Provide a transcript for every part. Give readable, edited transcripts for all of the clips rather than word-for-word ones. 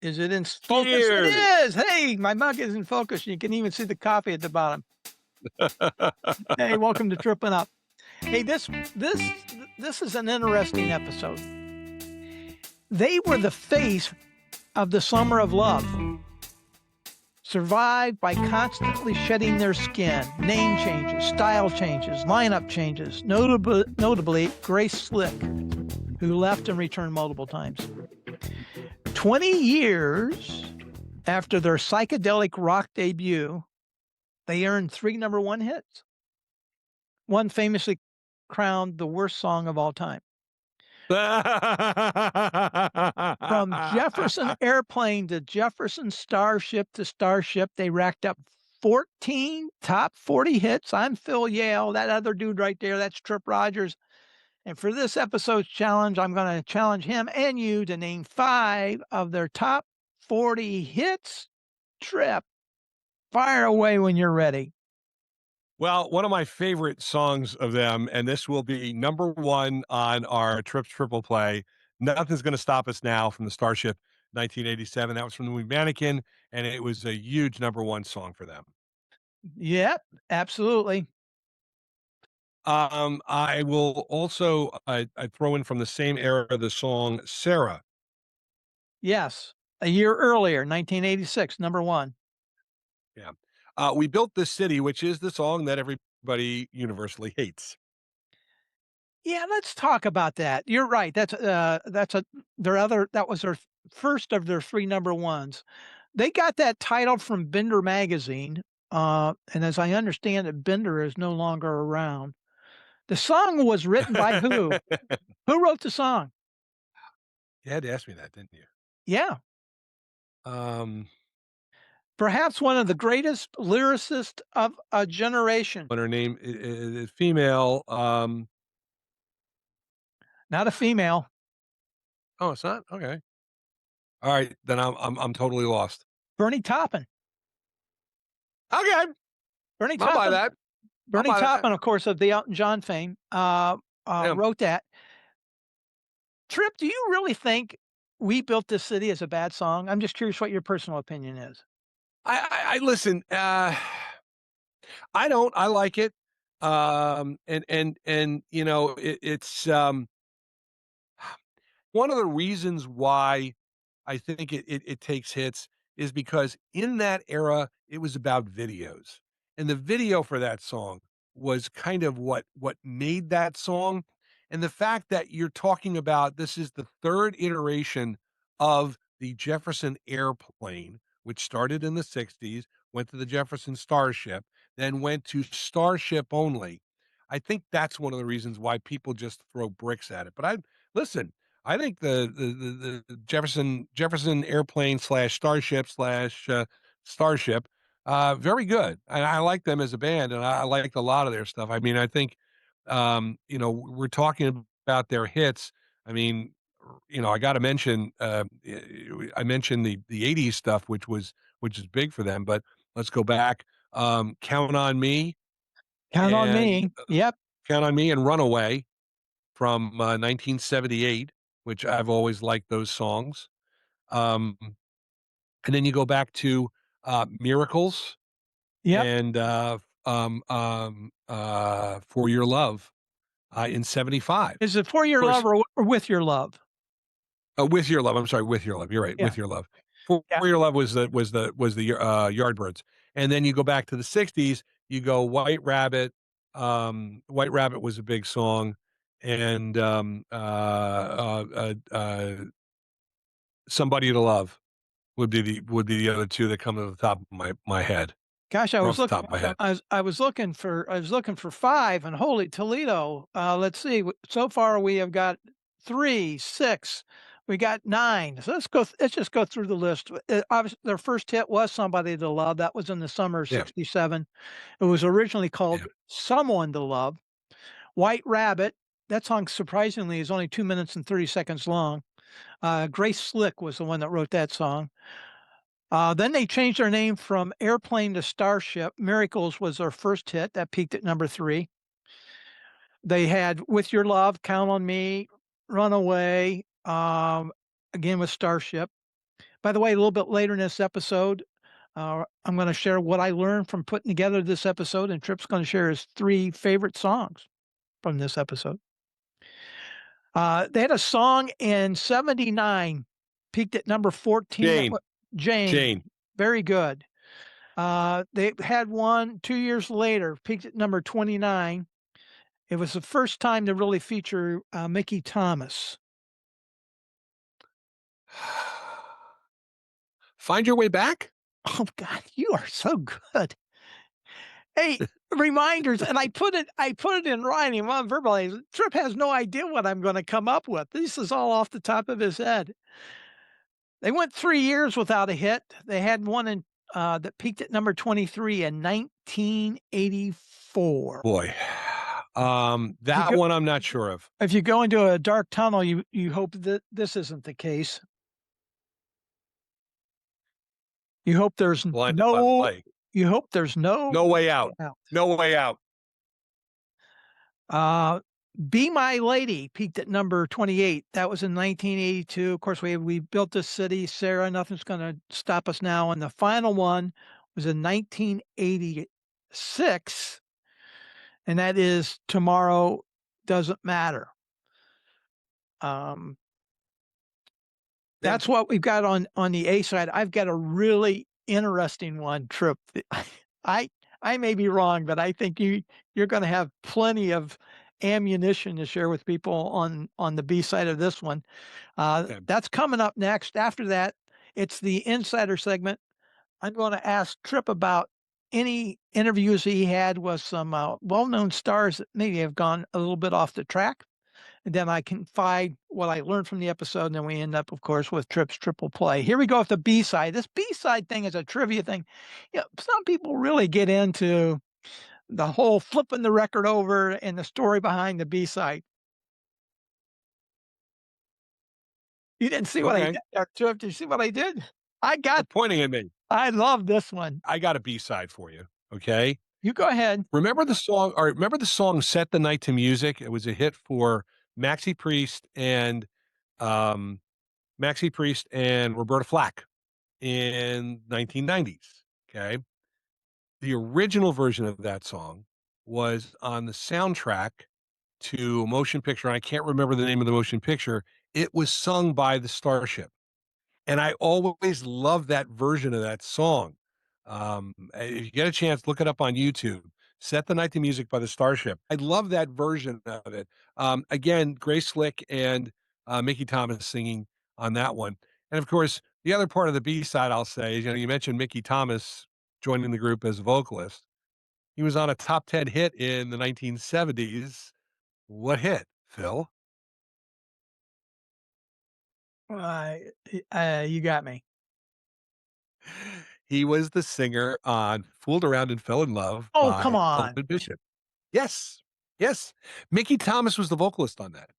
Is it in focus? It Cheers. is. Hey, my mug is in focus. You can even see the coffee at the bottom. Hey, welcome to Trippin' Up. Hey, this is an interesting episode. They were the face of the summer of love. Survived by constantly shedding their skin, name changes, style changes, lineup changes, notably Grace Slick, who left and returned multiple times. 20 years after their psychedelic rock debut, they earned 3 number 1 hits. One famously crowned the worst song of all time. From Jefferson Airplane to Jefferson Starship to Starship, they racked up 14 top 40 hits. I'm Phil Yale. That other dude right there, that's Trip Rogers. And for this episode's challenge, I'm going to challenge him and you to name 5 of their top 40 hits. Trip, fire away when you're ready. Well, one of my favorite songs of them, and this will be number 1 on our Trips Triple Play, Nothing's Gonna Stop Us Now from the Starship 1987. That was from the movie Mannequin, and it was a huge number 1 song for them. Yep, absolutely. I will also I throw in from the same era the song Sarah. Yes, a year earlier, 1986, number 1. Yeah. We Built This City, which is the song that everybody universally hates. Yeah, let's talk about that. You're right. That's a their other that was their first of their 3 number 1s. They got that title from Bender magazine, and as I understand it, Bender is no longer around. The song was written by who? Who wrote the song? You had to ask me that, didn't you? Yeah, Um, perhaps one of the greatest lyricists of a generation. but her name is female. Not a female. Oh, it's not? Okay. All right, then I'm totally lost. Bernie Taupin. Okay, Bernie I'll buy Taupin that. I'll Bernie buy that. Taupin, of course, of the Elton John fame, Yeah. wrote that. Trip, do you really think "We Built This City" is a bad song? I'm just curious what your personal opinion is. I listen, I don't. I like it. And you know, it's one of the reasons why I think it takes hits is because in that era, it was about videos. And the video for that song was kind of what made that song. And the fact that you're talking about this is the 3rd iteration of the Jefferson Airplane, which started in the 60s, went to the Jefferson Starship, then went to Starship only. I think that's one of the reasons why people just throw bricks at it. But I listen, I think the Jefferson Airplane slash Starship slash Starship, very good. And I like them as a band, and I liked a lot of their stuff. I mean, I think, you know, we're talking about their hits. I mean, you know, I got to mention, I mentioned the '80s stuff, which is big for them. But let's go back. Count on Me Count on and Me. Yep. Count on Me and Runaway from 1978, which I've always liked those songs. Um, and then you go back to Miracles Yep. and For Your Love in 75. Is it "For Of Your Love" course, or "With Your Love"? With Your Love. I'm sorry, With Your Love. You're right. Yeah. With Your Love. Yeah. For Your Love was the Yardbirds. And then you go back to the 60s, you go White Rabbit. White Rabbit was a big song. And Somebody to Love would be the other 2 that come to the top of my head, Gosh, or off the top of my head. I was looking for 5 and holy Toledo. Let's see. So far we have got 3, 6. We got 9. So let's just go through the list. Obviously their first hit was "Somebody to Love." That was in the summer of Yeah, '67. It was originally yeah. called "Someone to Love." White Rabbit, that song surprisingly is only 2 minutes and 30 seconds long. Grace Slick was the one that wrote that song. Then they changed their name from Airplane to Starship. Miracles was their first hit. That peaked at number 3. They had "With Your Love," "Count on Me," "Runaway," again with Starship. By the way, a little bit later in this episode, I'm going to share what I learned from putting together this episode, and Trip's going to share his 3 favorite songs from this episode. They had a song in '79, peaked at number 14. Jane. Jane. Jane. Very good. They had one 2 years later, peaked at number 29. It was the first time to really feature Mickey Thomas. Find Your Way Back? Oh God, you are so good. Hey, reminders, and I put it in writing, well, verbally. Trip has no idea what I'm gonna come up with. This is all off the top of his head. They went 3 years without a hit. They had one in that peaked at number 23 in 1984. Boy. If you That go one I'm not sure of. if you go into a dark tunnel, you hope that this isn't the case. You hope there's Blinded by the no Light. you hope there's no No Way Out. out. No Way Out. Uh, Be My Lady peaked at number 28. That was in 1982. Of course, we built this city, Sarah. Nothing's going to stop us now. And the final one was in 1986, and that is Tomorrow Doesn't Matter. Um, that's what we've got on the A side. I've got a really interesting one, Trip. I I may be wrong, but I think you're going to have plenty of ammunition to share with people on the B side of this one. Okay. That's coming up next. After that, it's the insider segment. I'm going to ask Trip about any interviews he had with some well-known stars that maybe have gone a little bit off the track. And then I confide what I learned from the episode, and then we end up, of course, with Trip's triple play. Here we go with the B side. This B side thing is a trivia thing. You know, some people really get into the whole flipping the record over and the story behind the B side. You didn't see what I Okay. did there, Trip. Did you see what I did? You're pointing at me. I love this one. I got a B-side for you. Okay. You go ahead. Remember the song Set the Night to Music? It was a hit for Maxi Priest and um Maxi Priest and Roberta Flack in 1990s. Okay. The original version of that song was on the soundtrack to a motion picture. And I can't remember the name of the motion picture. It was sung by the Starship. And I always love that version of that song. If you get a chance, look it up on YouTube. Set the Night to Music by the Starship. I love that version of it. Again, Grace Slick and Mickey Thomas singing on that one. And of course, the other part of the B side I'll say is, you mentioned Mickey Thomas joining the group as a vocalist. He was on a top 10 hit in the 1970s. What hit, Phil? Uh, you got me. He was the singer on "Fooled Around and Fell in Love" Oh, come by on. Elton Bishop. Yes, yes. Mickey Thomas was the vocalist on that.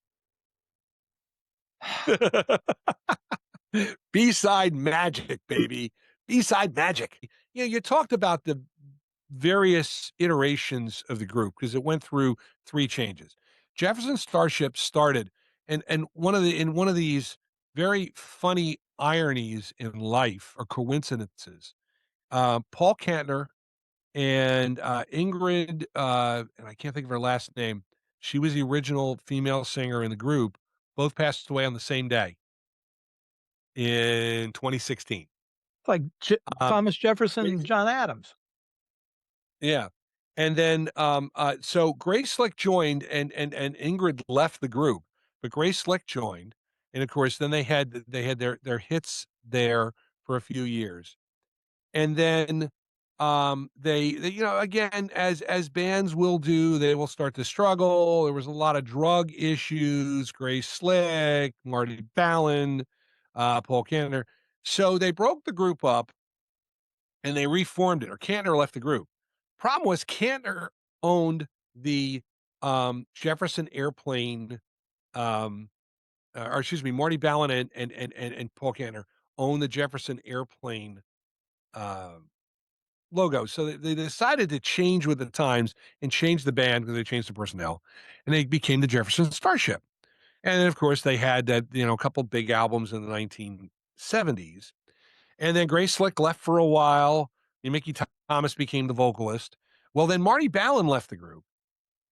B-side magic, baby. B-side magic. You talked about the various iterations of the group because it went through 3 changes. Jefferson Starship started and one of these very funny ironies in life or coincidences, Paul Kantner and Ingrid, and I can't think of her last name. She was the original female singer in the group. Both passed away on the same day in 2016. Like Um, Thomas Jefferson and John Adams. yeah, and then so Grace Slick joined, and Ingrid left the group, but Grace Slick joined, and of course, then they had their hits there for a few years. And then, they again, as bands will do, they will start to struggle. There was a lot of drug issues, Grace Slick, Marty Ballin, Paul Kantner. So they broke the group up and they reformed it, or Kantner left the group. Problem was Kantner owned the, Jefferson Airplane, or excuse me, Marty Ballin and Paul Kantner owned the Jefferson Airplane, um logo. So they decided to change with the times and change the band because they changed the personnel, and they became the Jefferson Starship. And then, of course, they had that, a couple big albums in the 1970s. And then Grace Slick left for a while, and Mickey Thomas became the vocalist. Well, then Marty Balin left the group,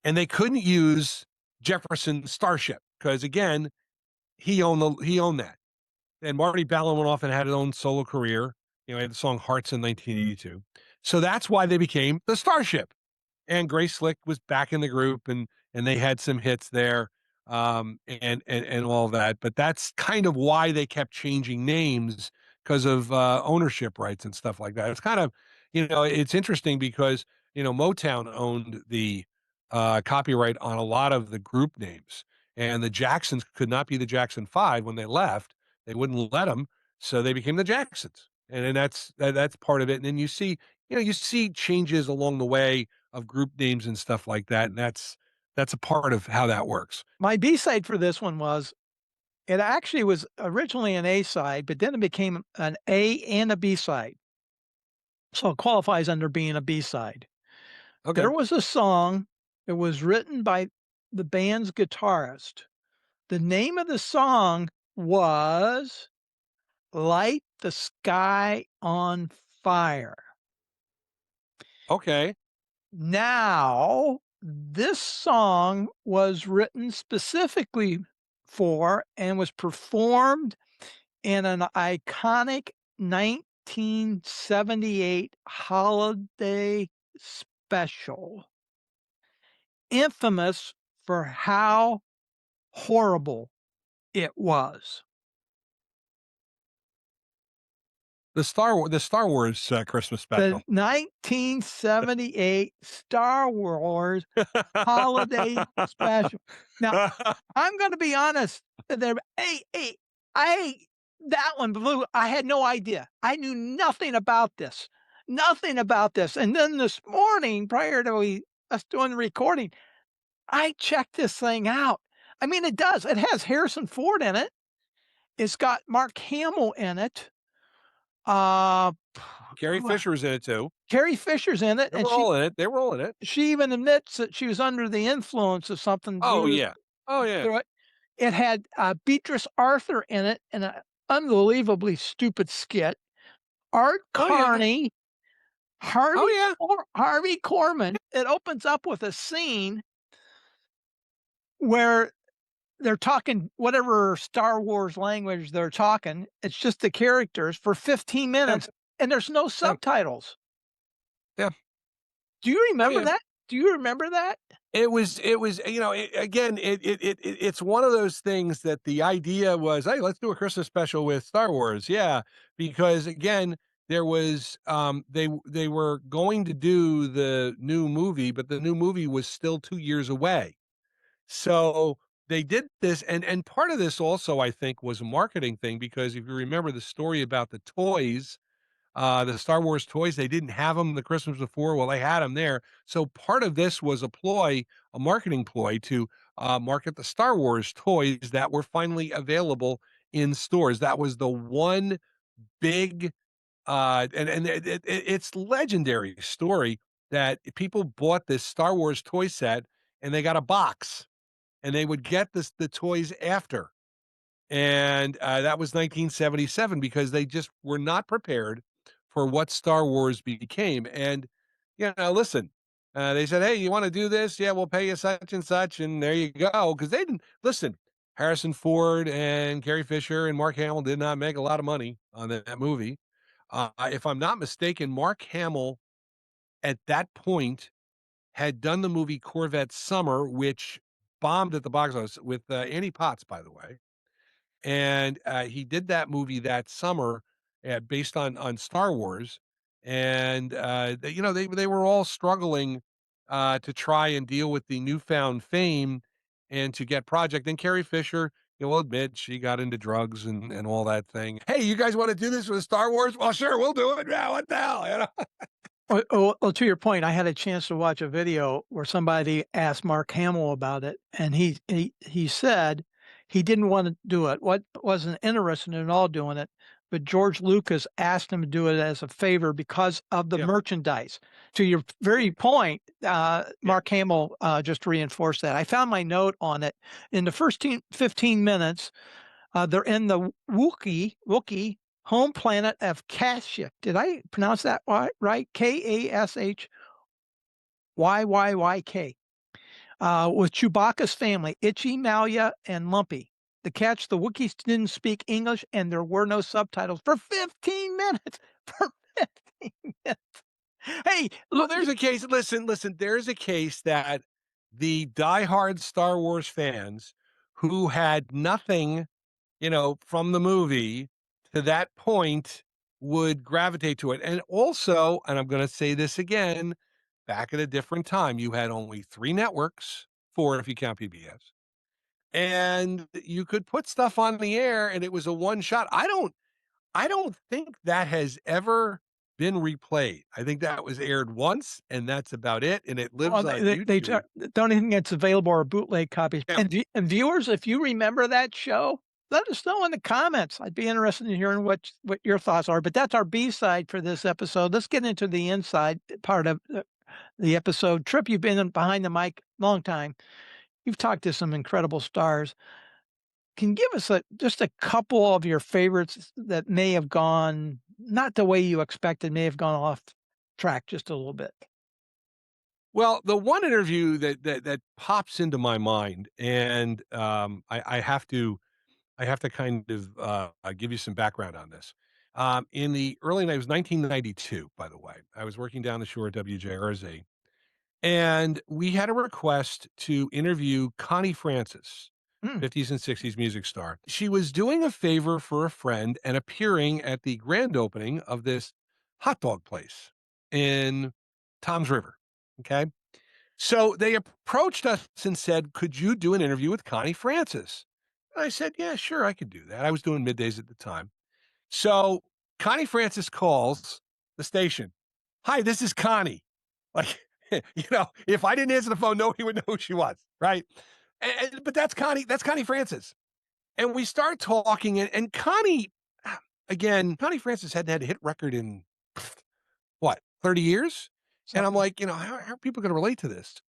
and they couldn't use Jefferson Starship because, again, he owned that. And Marty Balin went off and had his own solo career. You know, he had the song Hearts in 1982. So that's why they became the Starship. And Grace Slick was back in the group, and they had some hits there, and all that. But that's kind of why they kept changing names because of ownership rights and stuff like that. It's kind of, it's interesting because Motown owned the copyright on a lot of the group names, and the Jacksons could not be the Jackson Five when they left. They wouldn't let them, so they became the Jacksons, and then that's part of it. And then you see changes along the way of group names and stuff like that, and that's a part of how that works. My B-side for this one was it actually was originally an A-side, but then it became an A and a B-side. So it qualifies under being a B-side. Okay. There was a song that was written by the band's guitarist. The name of the song was Light the Sky on Fire. Okay. Now, this song was written specifically for and was performed in an iconic 1978 holiday special, infamous for how horrible it was. The Star Wars Christmas The special. 1978 Star Wars holiday special. Now, I'm gonna be honest, there I that one blew I had no idea. I knew nothing about this. Nothing about this, and then this morning, prior to us doing the recording, I checked this thing out. I mean, it does. It has Harrison Ford in it. It's got Mark Hamill in it. Uh, Carrie Fisher's in it too. Carrie Fisher's in it, They and were all in it. They were all in it. she even admits that she was under the influence of something Oh due yeah. Oh yeah. to it. It had, Beatrice Arthur in it in an unbelievably stupid skit. Art Oh yeah. Carney, Oh yeah. Harvey Korman. It opens up with a scene where they're talking whatever Star Wars language they're talking. It's just the characters for 15 Yeah. minutes, and there's no Yeah. subtitles. Yeah. Do you Oh remember yeah. that? Do you remember that? It was, again, it's one of those things that the idea was, "Hey, let's do a Christmas special with Star Wars." Yeah, because again, there was, they were going to do the new movie, but the new movie was still 2 years away. So, they did this, and part of this also, I think, was a marketing thing because if you remember the story about the Star Wars toys, they didn't have them the Christmas before. Well, they had them there. So part of this was a marketing ploy to market the Star Wars toys that were finally available in stores. That was the one big, and it's legendary story that people bought this Star Wars toy set and they got a box and they would get the toys after. And, that was 1977 because they just were not prepared for what Star Wars became, and, listen, they said, "Hey, you wanna do this? Yeah, we'll pay you such, and there you go." Because they didn't listen, Harrison Ford and Carrie Fisher and Mark Hamill did not make a lot of money on that movie. If I'm not mistaken, Mark Hamill, at that point, had done the movie Corvette Summer, which bombed at the box office with, Annie Potts, by the way. And, he did that movie that summer, based on Star Wars, and, they were all struggling, to try and deal with the newfound fame and to get project and Carrie Fisher, will admit she got into drugs and all that thing. "Hey, you guys wanna do this with Star Wars? Well, sure, we'll do it. Yeah, what the hell?" Well, to your point, I had a chance to watch a video where somebody asked Mark Hamill about it, and he said he didn't wanna do it. What wasn't interested at all doing it, but George Lucas asked him to do it as a favor because of the Yep, merchandise. To your very point, yep, Mark Hamill, just reinforced that. I found my note on it. In the first 15 minutes, they're in the Wookiee home planet of Kashyyyk. Did I pronounce that right? Kashyyyk. With Chewbacca's family, Itchy, Malia, and Lumpy. The catch, the Wookiees didn't speak English and there were no subtitles for 15 minutes. For 15 minutes. Hey, Well, look, there's a case listen, there's a case that the diehard Star Wars fans who had nothing, from the movie to that point would gravitate to it. And also, and I'm gonna say this again, back at a different time, you had only 3 networks, 4 if you count PBS, and you could put stuff on the air and it was a one shot. I don't think that has ever been replayed. I think that was aired once, and that's about it, and it lives on they YouTube. don't even think it's available or bootleg copies. Yeah. And viewers, if you remember that show, let us know in the comments. I'd be interested in hearing what your thoughts are. But that's our B side for this episode. Let's get into the inside part of the episode. Trip, you've been behind the mic long time. You've talked to some incredible stars. Can you give us just a couple of your favorites that may have gone not the way you expected, may have gone off track just a little bit? Well, the one interview that pops into my mind, and, I have to kind of, give you some background on this. In the early night, it was 1992, by the way. I was working down the shore at WJRZ, and we had a request to interview Connie Francis, Mm, 50s and 60s music star. She was doing a favor for a friend and appearing at the grand opening of this hot dog place in Tom's River. Okay. So they approached us and said, "Could you do an interview with Connie Francis?" And I said, "Yeah, sure, I could do that." I was doing middays at the time. So Connie Francis calls the station. "Hi, this is Connie." Like, if I didn't answer the phone, nobody would know who she was, right? But that's Connie Francis. And we start talking, and Connie, again, Connie Francis hadn't had a hit record in what, 30 years? And I'm something. like, how are people going to relate to this?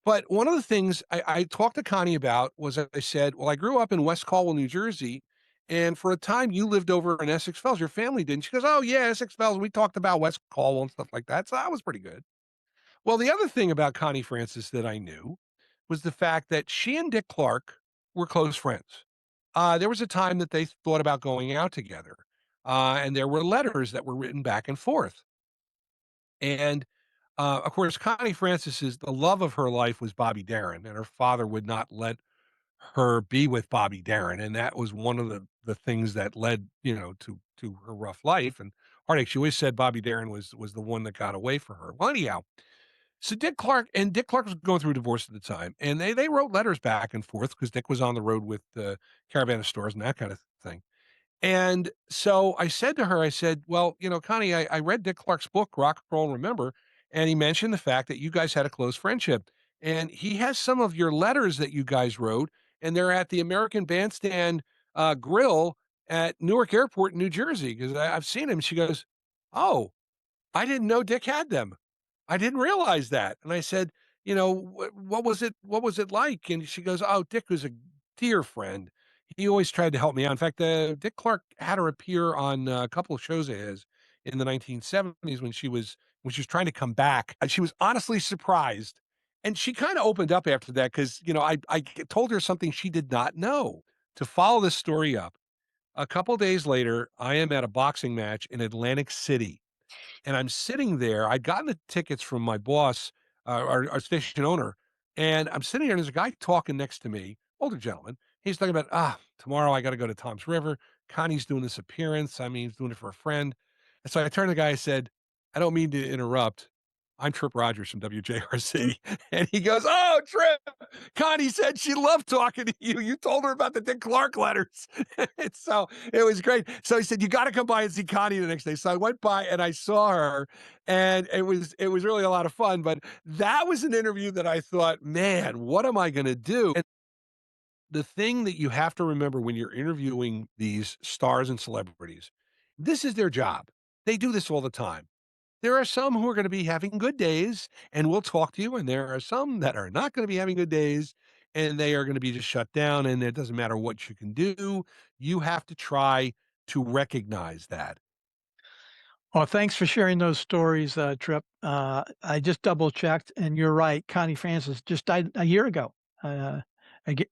But one of the things I talked to Connie about was I said, well, I grew up in West Caldwell, New Jersey. And for a time you lived over in Essex Fells. Your family didn't. She goes, oh, yeah, Essex Fells. We talked about West Caldwell and stuff like that. So that was pretty good. Well, the other thing about Connie Francis that I knew was the fact that she and Dick Clark were close friends. There was a time that they thought about going out together, and there were letters that were written back and forth. And of course, Connie Francis's the love of her life was Bobby Darin, and her father would not let her be with Bobby Darin, and that was one of the things that led to her rough life and heartache. She always said Bobby Darin was the one that got away from her. Well, anyhow, so Dick Clark was going through a divorce at the time, and they wrote letters back and forth because Dick was on the road with the caravan of stores and that kind of thing. And so I said to her, I said, well, Connie, I read Dick Clark's book, Rock, Roll, and Remember, and he mentioned the fact that you guys had a close friendship. And he has some of your letters that you guys wrote, and they're at the American Bandstand Grill at Newark Airport in New Jersey because I've seen him. She goes, oh, I didn't know Dick had them. I didn't realize that. And I said, what was it? What was it like? And she goes, oh, Dick was a dear friend. He always tried to help me out. In fact, Dick Clark had her appear on a couple of shows of his in the 1970s when she was trying to come back. And she was honestly surprised. And she kind of opened up after that because, I told her something she did not know. To follow this story up, a couple days later, I am at a boxing match in Atlantic City and I'm sitting there. I'd gotten the tickets from my boss, our station owner, and I'm sitting there, and there's a guy talking next to me, older gentleman. He's talking about, tomorrow I got to go to Tom's River. Connie's doing this appearance. I mean, he's doing it for a friend. And so I turned to the guy, I said, I don't mean to interrupt. I'm Trip Rogers from WJRC. And he goes, oh, Trip, Connie said she loved talking to you. You told her about the Dick Clark letters. And so it was great. So he said, you got to come by and see Connie the next day. So I went by and I saw her and it was really a lot of fun. But that was an interview that I thought, man, what am I going to do? And the thing that you have to remember when you're interviewing these stars and celebrities, this is their job. They do this all the time. There are some who are gonna be having good days and will talk to you, and there are some that are not gonna be having good days, and they are gonna be just shut down, and it doesn't matter what you can do. You have to try to recognize that. Well, thanks for sharing those stories, Trip. I just double checked, and you're right. Connie Francis just died a year ago, a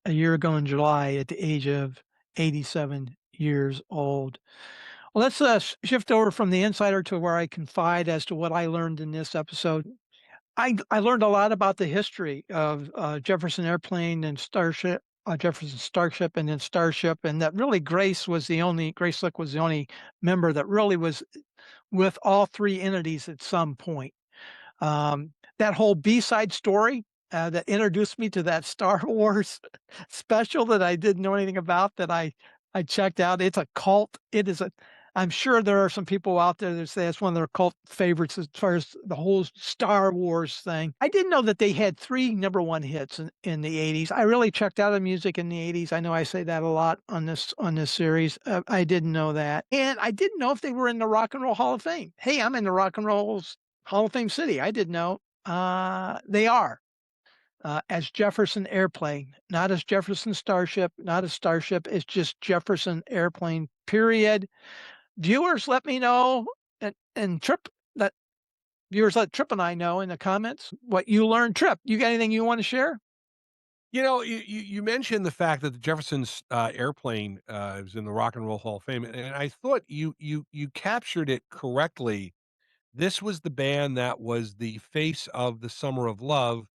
year ago in July at the age of 87 years old. Well, let's shift over from the insider to where I confide as to what I learned in this episode. I learned a lot about the history of Jefferson Airplane and Starship, Jefferson Starship, and then Starship, and that really Grace Slick was the only member that really was with all three entities at some point. That whole B-side story that introduced me to that Star Wars special that I didn't know anything about that I checked out. It's a cult. It is a I'm sure there are some people out there that say it's one of their cult favorites as far as the whole Star Wars thing. I didn't know that they had 3 number 1 hits in the '80s. I really checked out the music in the '80s. I know I say that a lot on this series. I didn't know that, and I didn't know if they were in the Rock and Roll Hall of Fame. Hey, I'm in the Rock and Roll Hall of Fame city. I didn't know. They are as Jefferson Airplane, not as Jefferson Starship, not as Starship. It's just Jefferson Airplane. Period. Viewers, let me know, and Trip that viewers let Trip and I know in the comments what you learned. Trip, you got anything you want to share? You mentioned the fact that the Jefferson's airplane was in the Rock and Roll Hall of Fame, and I thought you captured it correctly. This was the band that was the face of the Summer of Love,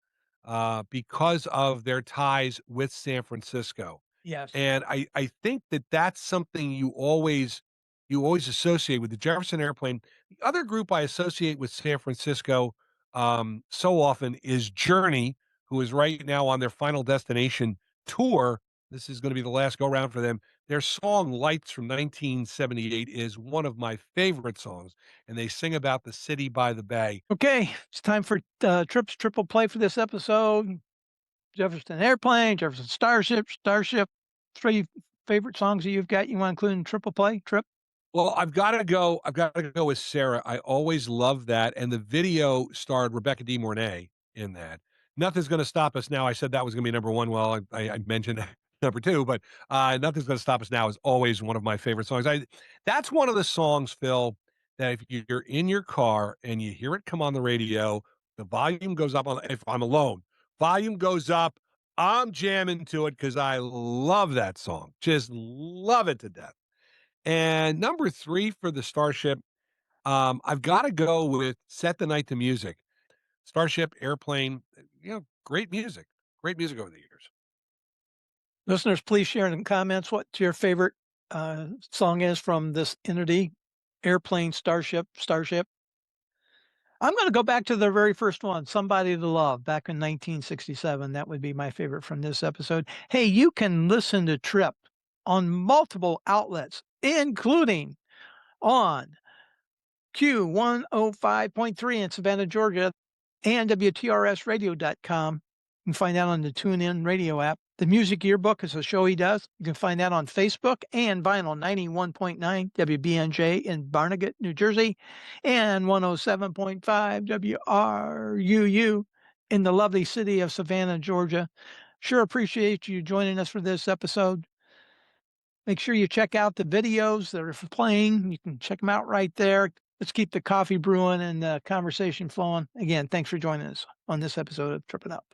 because of their ties with San Francisco. Yes. And I think that that's something you always associate with the Jefferson Airplane. The other group I associate with San Francisco, so often is Journey, who is right now on their Final Destination tour. This is gonna be the last go round for them. Their song "Lights" from 1978 is one of my favorite songs, and they sing about the city by the bay. Okay, it's time for Trip's triple play for this episode. Jefferson Airplane, Jefferson Starship, Starship. 3 favorite songs that you've got you want to include in triple play, Trip? Well, I've gotta go with Sarah. I always loved that, and the video starred Rebecca De Mornay in that. Nothing's Gonna Stop Us Now, I said that was gonna be number 1, well, I mentioned number 2, but, Nothing's Gonna Stop Us Now is always one of my favorite songs. I That's one of the songs, Phil, that if you're in your car and you hear it come on the radio, the volume goes up on if I'm alone, volume goes up, I'm jamming to it because I love that song, just love it to death. And number 3 for the Starship, I've gotta go with "Set the Night to Music." Starship, Airplane, great music over the years. Listeners, please share in the comments what your favorite song is from this entity, Airplane, Starship, Starship. I'm going to go back to the very first one, Somebody to Love, back in 1967. That would be my favorite from this episode. Hey, you can listen to Trip on multiple outlets, including on Q105.3 in Savannah, Georgia, and WTRSradio.com. You can find that on the TuneIn radio app. The Music Yearbook is a show he does. You can find that on Facebook and Vinyl 91.9 WBNJ in Barnegat, New Jersey, and 107.5 WRUU in the lovely city of Savannah, Georgia. Sure appreciate you joining us for this episode. Make sure you check out the videos that are playing. You can check them out right there. Let's keep the coffee brewing and the conversation flowing. Again, thanks for joining us on this episode of Trippin' Up.